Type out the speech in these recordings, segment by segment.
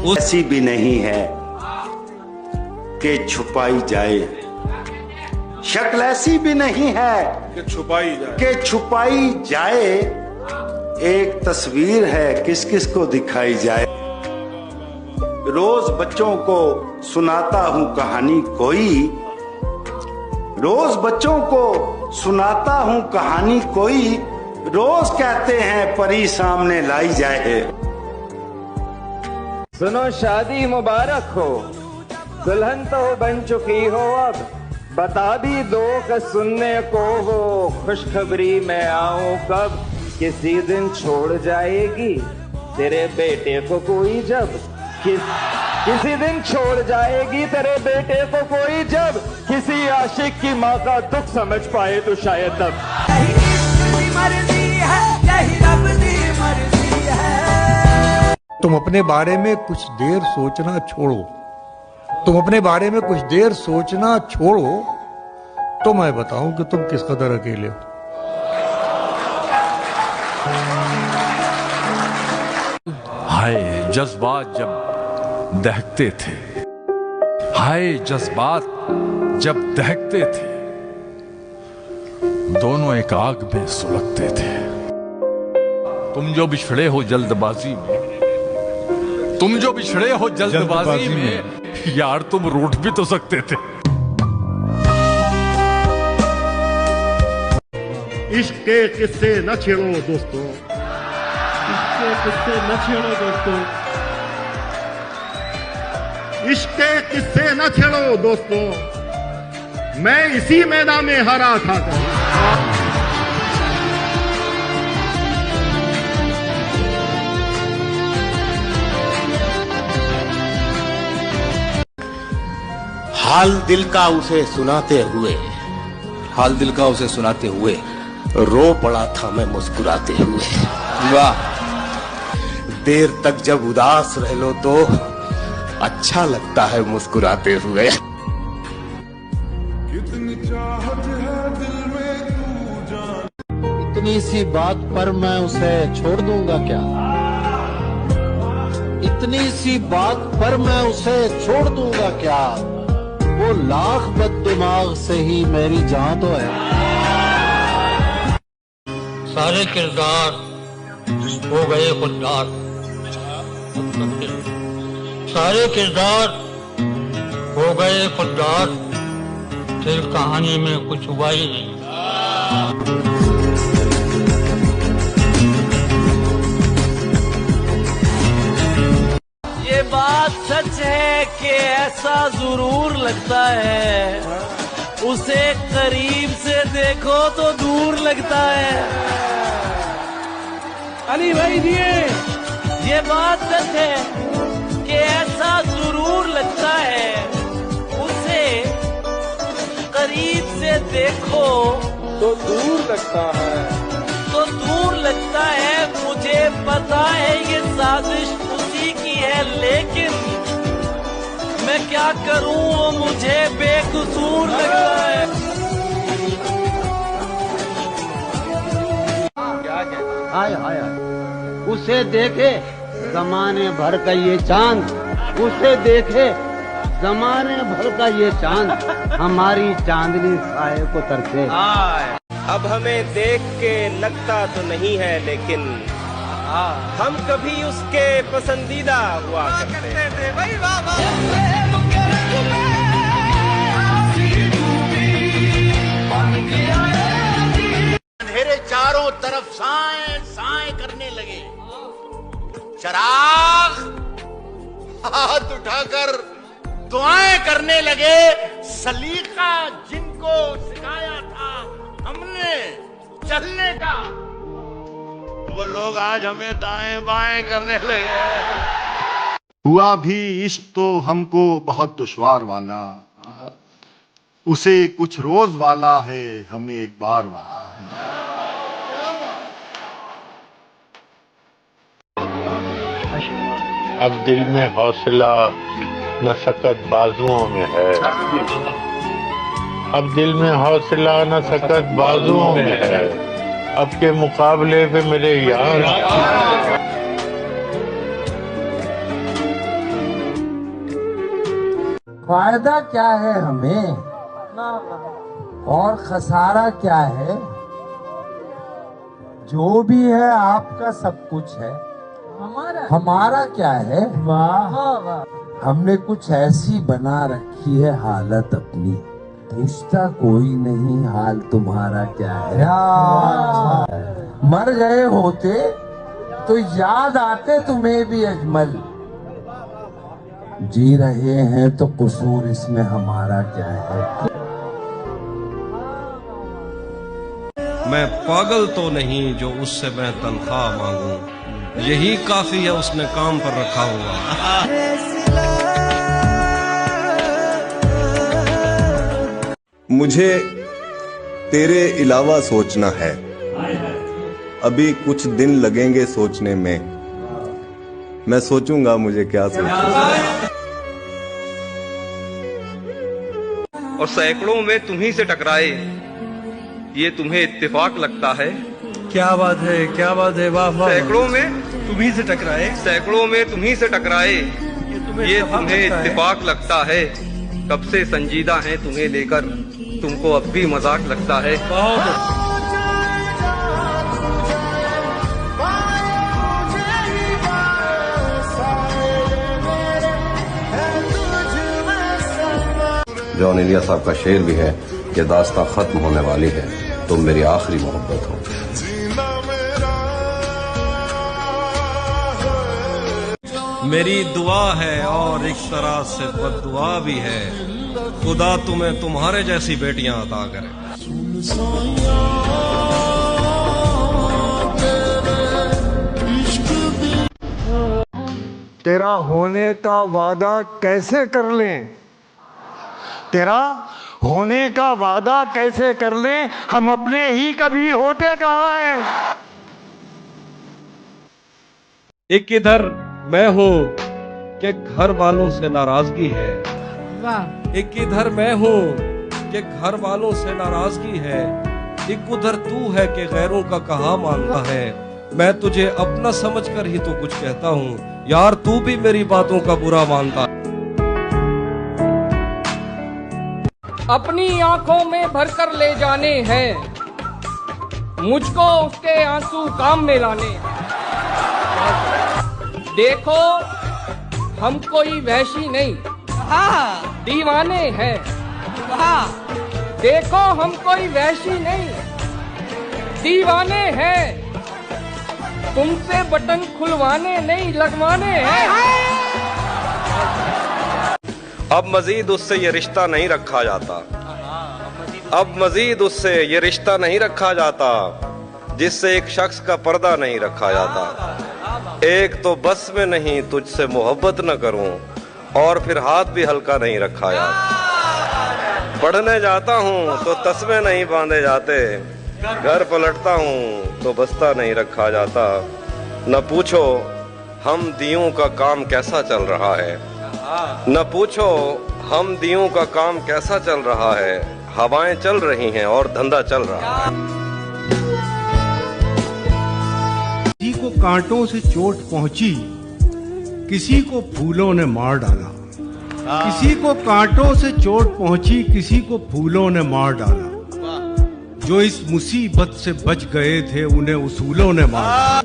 ऐसी भी नहीं है कि छुपाई जाए, शक्ल ऐसी भी नहीं है कि छुपाई जाए। एक तस्वीर है किस किस को दिखाई जाए। रोज बच्चों को सुनाता हूं कहानी कोई, रोज बच्चों को सुनाता हूं कहानी कोई। रोज कहते हैं परी सामने लाई जाए। सुनो शादी मुबारक हो, दुल्हन तो बन चुकी हो अब, बता भी दो कि सुनने को वो खुशखबरी मैं आऊं कब। किसी दिन छोड़ जाएगी तेरे बेटे को कोई जब, किसी दिन छोड़ जाएगी तेरे बेटे को कोई जब, किसी आशिक की माँ का दुख समझ पाए तो शायद तब। तुम अपने बारे में कुछ देर सोचना छोड़ो, तुम अपने बारे में कुछ देर सोचना छोड़ो, तो मैं बताऊं कि तुम किस कदर अकेले हो। हाय जज्बात जब दहकते थे, हाय जज्बात जब दहकते थे, दोनों एक आग में सुलगते थे। तुम जो बिछड़े हो जल्दबाजी में, तुम जो बिछड़े हो जल्दबाजी में, यार तुम रूठ भी तो सकते थे। इश्क के किस्से न छेड़ो दोस्तों, इश्क के किस्से न छेड़ो दोस्तों, इश्क के किस्से न छेड़ो दोस्तों, मैं इसी मैदान में हारा था। हाल दिल का उसे सुनाते हुए, हाल दिल का उसे सुनाते हुए रो पड़ा था मैं मुस्कुराते हुए। वाह, देर तक जब उदास रह लो तो अच्छा लगता है मुस्कुराते हुए। कितनी चाहत है दिल में तू जान, इतनी सी बात पर मैं उसे छोड़ दूंगा क्या, इतनी सी बात पर मैं उसे छोड़ दूंगा क्या, वो लाख बददिमाग से ही मेरी जान तो है। सारे किरदार हो गए खुददार, सारे किरदार हो गए खुददार, फिर कहानी में कुछ हुआ ही नहीं। ये बात सच है कि ऐसा जरूर लगता है, उसे करीब से देखो तो दूर लगता है। अली भाई दिए, ये बात सच है कि ऐसा जरूर लगता है, उसे करीब से देखो तो दूर लगता है, तो दूर लगता है। मुझे पता है ये साजिश उसी की है, लेकिन मैं क्या करूं वो मुझे बेकसूर लगता है। हाय हाय हाय, उसे देखे जमाने भर का ये चांद, उसे देखे जमाने भर का ये चांद, हमारी चांदनी साए को तरसे। अब हमें देख के लगता तो नहीं है, लेकिन हम कभी उसके पसंदीदा हुआ करते थे। अंधेरे चारों तरफ साए साए करने लगे, चराग हाथ उठाकर दुआएं करने लगे। सलीका जिनको सिखाया था हमने चलने का, वो लोग आज हमें दाएं बाएं करने लगे। हुआ भी इश्क तो हमको बहुत दुश्वार वाला, उसे कुछ रोज वाला है हमें एक बार वाला। अब दिल में हौसला न सकत बाजुओं में है, अब दिल में हौसला न सकत बाजुओं में है, अब के मुकाबले पे मेरे यार फायदा क्या है हमें और खसारा क्या है? जो भी है आपका सब कुछ है, हमारा क्या है? वाह, हमने कुछ ऐसी बना रखी है हालत अपनी, पूछता कोई नहीं हाल तुम्हारा क्या है। मर गए होते तो याद आते तुम्हें भी अजमल, जी रहे हैं तो कसूर इसमें हमारा क्या है। मैं पागल तो नहीं जो उससे मैं तनख्वाह मांगूं, यही काफी है उसने काम पर रखा हुआ। मुझे तेरे अलावा सोचना है, अभी कुछ दिन लगेंगे सोचने में, मैं सोचूंगा मुझे क्या सोचना। और सैकड़ों में तुम्ही से टकराए, ये तुम्हें इत्तेफाक लगता है? क्या बात है, क्या बात है, वाह वाह। सैकड़ों में तुम्ही से टकराए, सैकड़ों में तुम्ही से टकराए, ये तुम्हें इत्तेफाक लगता है? कब से संजीदा है तुम्हें लेकर, तुमको अब भी मजाक लगता है? जॉन इलिया साहब का शेर भी है कि दास्तां खत्म होने वाली है, तुम मेरी आखिरी मोहब्बत हो। मेरी दुआ है और एक तरह से बद्दुआ भी है, खुदा तुम्हें तुम्हारे जैसी बेटियां अता करे। तेरा होने का वादा कैसे कर लें, तेरा होने का वादा कैसे कर लें, हम अपने ही कभी होते कहाँ हैं। एक इधर मैं हूँ कि घर वालों से नाराजगी है, एक इधर मैं हूँ कि घर वालों से नाराजगी है, एक उधर तू है कि गैरों का कहा मानता है। मैं तुझे अपना समझकर ही तो कुछ कहता हूँ, यार तू भी मेरी बातों का बुरा मानता है। अपनी आंखों में भरकर ले जाने हैं, मुझको उसके आंसू काम में लाने। देखो हम कोई वहशी नहीं, दीवाने हैं। देखो हम कोई वहशी नहीं, दीवाने हैं। तुमसे बटन खुलवाने नहीं लगवाने हैं। अब मजीद उससे ये रिश्ता नहीं रखा जाता, अब मजीद उससे ये रिश्ता नहीं रखा जाता, जिससे एक शख्स का पर्दा नहीं रखा जाता। एक तो बस में नहीं तुझसे मोहब्बत न करूं, और फिर हाथ भी हल्का नहीं रखा जाता। पढ़ने जाता हूं तो तस्मे नहीं बांधे जाते, घर पलटता हूं तो बस्ता नहीं रखा जाता। न पूछो हम दियों का काम कैसा चल रहा है, न पूछो हम दियों का काम कैसा चल रहा है। हवाएं चल रही हैं और धंधा चल रहा है। किसी को कांटों से चोट पहुंची, किसी को फूलों ने मार डाला। किसी को कांटों से चोट पहुंची, किसी को फूलों ने मार डाला। जो इस मुसीबत से बच गए थे उन्हें उसूलों ने मारा।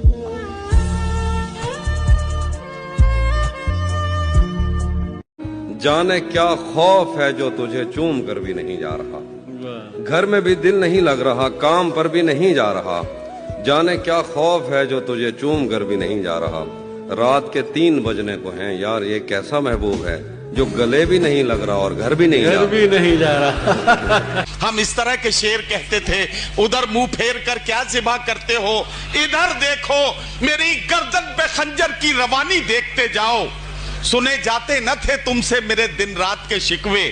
जाने क्या खौफ है जो तुझे चूम कर भी नहीं जा रहा, घर में भी दिल नहीं लग रहा, काम पर भी नहीं जा रहा। जाने क्या खौफ है जो तुझे चूम कर भी नहीं जा रहा। रात के 3 बजने को हैं, यार ये कैसा महबूब है जो गले भी नहीं लग रहा और घर भी नहीं जा रहा। हम इस तरह के शेर कहते थे, उधर मुंह फेर कर क्या जिबा करते हो, इधर देखो मेरी गर्दन पे खंजर की रवानी देखते जाओ। सुने जाते न थे तुमसे मेरे दिन रात के शिकवे,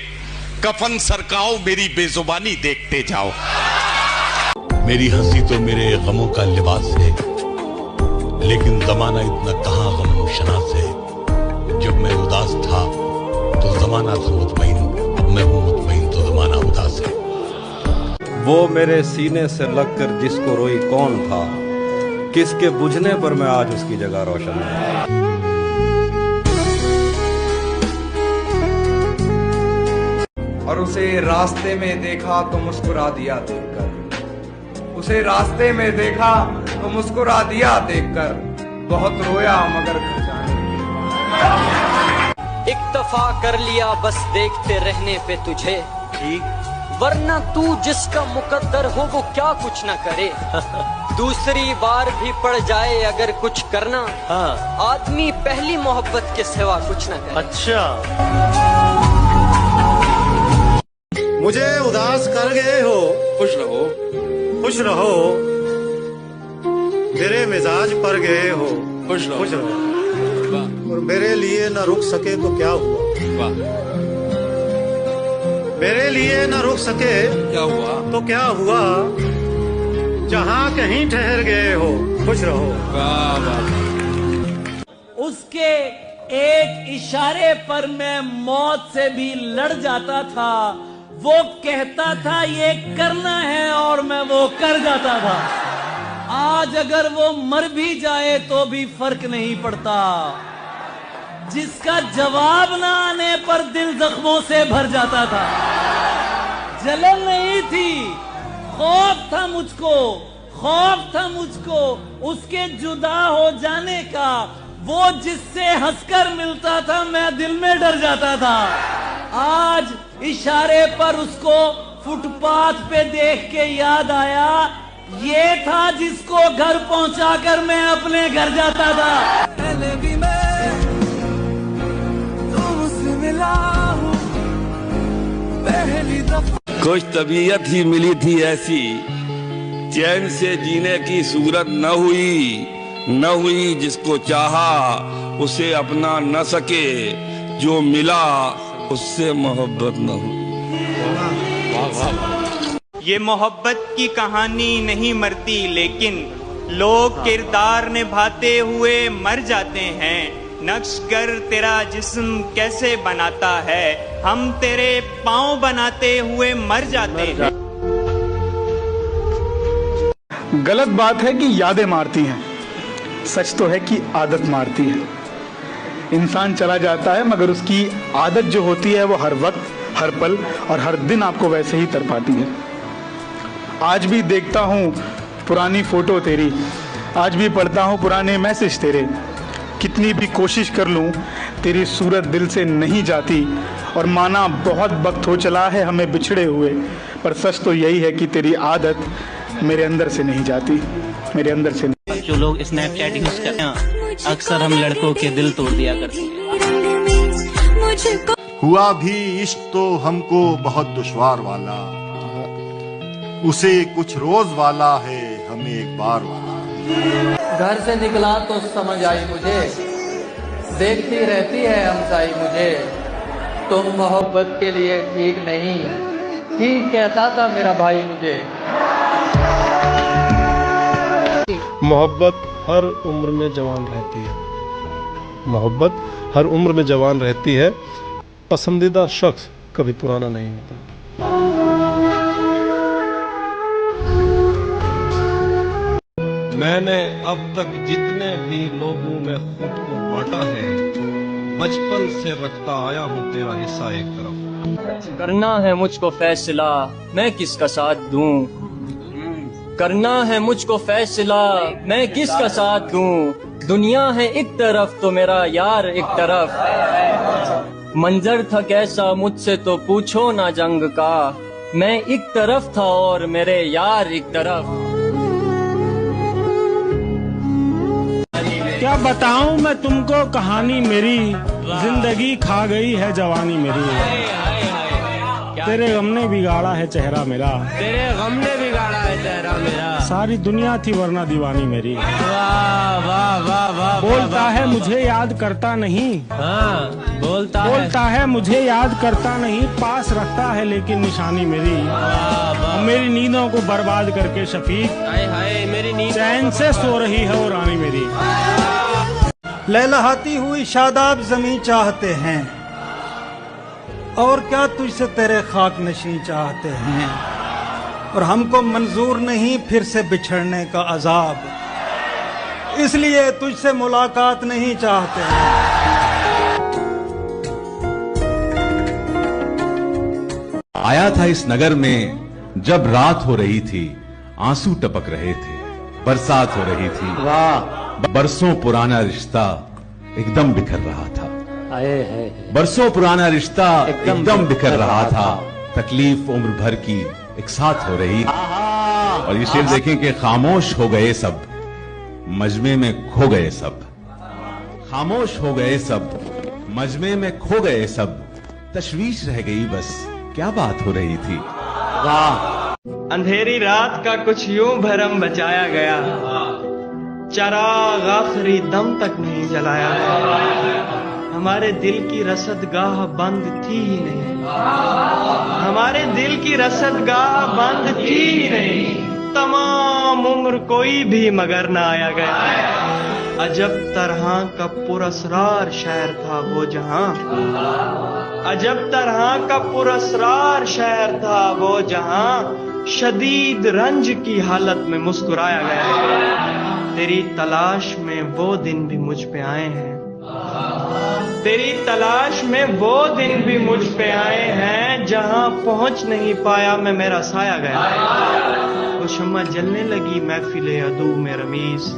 कफन सरकाओ मेरी बेजुबानी देखते जाओ। मेरी हंसी तो मेरे गमों का लिबास है, लेकिन जमाना इतना कहाँ गम शनास है। जब मैं उदास था तो जमाना था मुतमईन, अब मैं हूँ मुतमईन तो जमाना उदास है। वो मेरे सीने से लगकर जिसको रोई कौन था, किसके बुझने पर मैं आज उसकी जगह रोशन हूं। और उसे रास्ते में देखा तो मुस्कुरा दिया देखकर, उसे रास्ते में देखा तो मुस्कुरा दिया देखकर, बहुत रोया मगर घर जाने इक्तफा कर लिया बस देखते रहने पे तुझे, वरना तू जिसका मुकद्दर हो वो क्या कुछ ना करे। दूसरी बार भी पड़ जाए अगर कुछ करना, आदमी पहली मोहब्बत के सिवा कुछ ना करे। अच्छा, मुझे उदास कर गए हो, खुश रहो, खुश रहो, मेरे मिजाज पर गए हो, खुश रहो, और मेरे लिए न रुक सके तो क्या हुआ, मेरे लिए न रुक सके क्या हुआ तो क्या हुआ, जहाँ कहीं ठहर गए हो, खुश रहो। उसके एक इशारे पर मैं मौत से भी लड़ जाता था, वो कहता था ये करना है और मैं वो कर जाता था। आज अगर वो मर भी जाए तो भी फर्क नहीं पड़ता, जिसका जवाब ना आने पर दिल जख्मों से भर जाता था। जलन नहीं थी, खौफ था मुझको, खौफ था मुझको उसके जुदा हो जाने का। वो जिससे हंसकर मिलता था मैं दिल में डर जाता था। आज इशारे पर उसको फुटपाथ पे देख के याद आया, ये था जिसको घर पहुंचाकर मैं अपने घर जाता था। पहले भी मैं तुमसे मिला हूं पहली दफा। कुछ तबीयत ही मिली थी ऐसी, चैन से जीने की सूरत न हुई, जिसको चाहा उसे अपना न सके, जो मिला उससे मोहब्बत न हुई। ये मोहब्बत की कहानी नहीं मरती, लेकिन लोग किरदार निभाते हुए मर जाते हैं। नक्श कर तेरा जिस्म कैसे बनाता है, हम तेरे पाँव बनाते हुए मर जाते हैं। गलत बात है कि यादें मारती हैं, सच तो है कि आदत मारती है। इंसान चला जाता है मगर उसकी आदत जो होती है वो हर वक्त, हर पल और हर दिन आपको वैसे ही तरपाती है। आज भी देखता हूँ पुरानी फोटो तेरी, आज भी पढ़ता हूँ पुराने मैसेज तेरे। कितनी भी कोशिश कर लूँ तेरी सूरत दिल से नहीं जाती, और माना बहुत वक्त हो चला है हमें बिछड़े हुए, पर सच तो यही है कि तेरी आदत मेरे अंदर से नहीं जाती, मेरे अंदर से नहीं। जो लोग स्नैपचैट यूज करते हैं अक्सर हम लड़कों के दिल तोड़ दिया करते हैं। हुआ भी इश्क तो हमको बहुत दुश्वार वाला, उसे कुछ रोज वाला है हमें एक बार वाला। घर से निकला तो समझ आई मुझे, देखती रहती है हमसाई मुझे, तुम मोहब्बत के लिए ठीक नहीं, ठीक कहता था मेरा भाई मुझे। मोहब्बत हर उम्र में जवान रहती है, मोहब्बत हर उम्र में जवान रहती है, पसंदीदा शख्स कभी पुराना नहीं होता। मैंने अब तक जितने भी लोगों में खुद को बांटा है, बचपन से रखता आया हूँ तेरा हिस्सा एक तरफ। करना है मुझको फैसला मैं किसका साथ दूं, करना है मुझको फैसला मैं किसका साथ दूं। दुनिया है एक तरफ तो मेरा यार एक तरफ, मंजर था कैसा मुझसे तो पूछो ना जंग का, मैं एक तरफ था और मेरे यार एक तरफ। क्या बताऊं मैं तुमको कहानी मेरी, जिंदगी खा गई है जवानी मेरी। तेरे गम ने बिगाड़ा है चेहरा मेरा, तेरे गम ने बिगाड़ा है चेहरा मेरा। सारी दुनिया थी वरना दीवानी मेरी। वाह वाह वाह वाह। बोलता है मुझे याद करता नहीं, हाँ बोलता है मुझे याद करता नहीं, पास रखता है लेकिन निशानी मेरी। मेरी नींदों को बर्बाद करके शफीक, हाय मेरी नींद चैन से सो रही है वो रानी मेरी। लहलहाती हुई शादाब जमीन चाहते हैं, और क्या तुझसे तेरे खाक नशीं चाहते हैं, और हमको मंजूर नहीं फिर से बिछड़ने का अजाब, इसलिए तुझसे मुलाकात नहीं चाहते हैं। आया था इस नगर में जब रात हो रही थी, आंसू टपक रहे थे, बरसात हो रही थी, बरसों पुराना रिश्ता एकदम बिखर रहा था। बरसों पुराना रिश्ता एकदम बिखर रहा था, तकलीफ उम्र भर की एक साथ हो रही। और ये शेर देखें कि खामोश हो गए सब, मजमे में खो गए सब, खामोश हो गए सब, मजमे में खो गए सब, तशवीश रह गई बस क्या बात हो रही थी। अंधेरी रात का कुछ यूं भरम बचाया गया, चराग आखिरी दम तक नहीं जलाया गया। हमारे दिल की रसदगाह बंद थी ही नहीं, हमारे दिल की रसदगाह बंद थी ही नहीं। तमाम उम्र कोई भी मगर न आया गया। अजब तरह का पुरस्रार शहर था वो जहां, अजब तरह का पुरस्रार शहर था वो जहां शदीद रंज की हालत में मुस्कुराया गया। तेरी तलाश में वो दिन भी मुझ पे आए हैं, तेरी तलाश में वो दिन भी मुझ पे आए हैं, जहां पहुंच नहीं पाया मैं मेरा साया गया। वो शम्मा जलने लगी महफिले अदू में रमीज,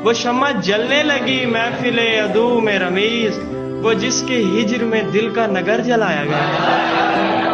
वो शम्मा जलने लगी महफिले अदू में रमीज, वो जिसके हिज्र में दिल का नगर जलाया गया।